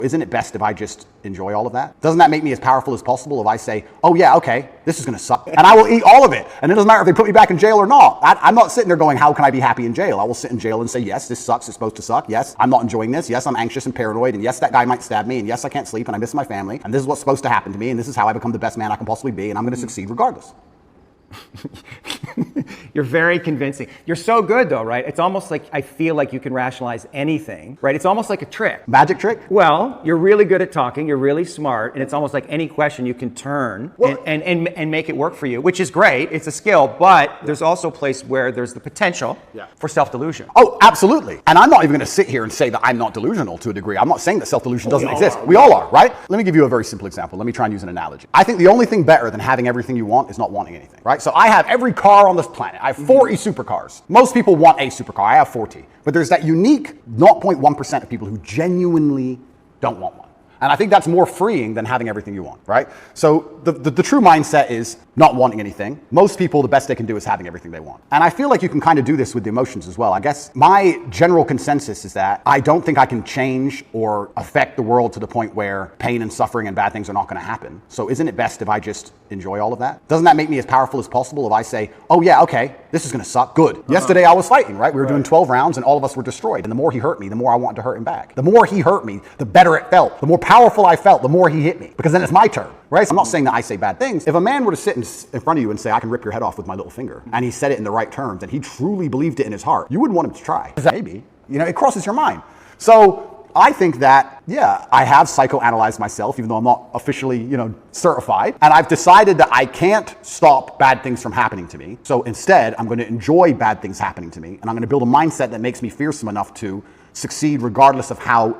Isn't it best if I just enjoy all of that? Doesn't that make me as powerful as possible if I say, oh yeah, okay, this is gonna suck, and I will eat all of it, and it doesn't matter if they put me back in jail or not. I'm not sitting there going, how can I be happy in jail? I will sit in jail and say, yes, this sucks, it's supposed to suck. Yes, I'm not enjoying this. Yes, I'm anxious and paranoid, and yes, that guy might stab me, and yes, I can't sleep, and I miss my family, and this is what's supposed to happen to me, and this is how I become the best man I can possibly be, and I'm gonna succeed regardless. You're very convincing. You're so good though, right? It's almost like I feel like you can rationalize anything, right? It's almost like a trick. Magic trick? Well, you're really good at talking, you're really smart, and it's almost like any question you can turn and make it work for you, which is great. It's a skill, but there's also a place where there's the potential for self-delusion. Oh, absolutely. And I'm not even gonna sit here and say that I'm not delusional to a degree. I'm not saying that self-delusion doesn't exist. We all are, right? Let me give you a very simple example. Let me try and use an analogy. I think the only thing better than having everything you want is not wanting anything, right? So I have every car on this planet. I have 40 supercars. Most people want a supercar. I have 40. But there's that unique 0.1% of people who genuinely don't want one. And I think that's more freeing than having everything you want, right? So the true mindset is not wanting anything. Most people, the best they can do is having everything they want. And I feel like you can kind of do this with the emotions as well. I guess my general consensus is that I don't think I can change or affect the world to the point where pain and suffering and bad things are not going to happen. So isn't it best if I just enjoy all of that? Doesn't that make me as powerful as possible if I say, oh yeah, okay, this is going to suck, good. Yesterday I was fighting, right? We were doing 12 rounds and all of us were destroyed. And the more he hurt me, the more I wanted to hurt him back. The more he hurt me, the better it felt. The more powerful I felt, the more he hit me. Because then it's my turn, right? So I'm not saying that I say bad things. If a man were to sit in front of you and say, I can rip your head off with my little finger, and he said it in the right terms, and he truly believed it in his heart, you wouldn't want him to try. Maybe. You know, it crosses your mind. So I think that, yeah, I have psychoanalyzed myself, even though I'm not officially, certified. And I've decided that I can't stop bad things from happening to me. So instead, I'm going to enjoy bad things happening to me. And I'm going to build a mindset that makes me fearsome enough to succeed regardless of how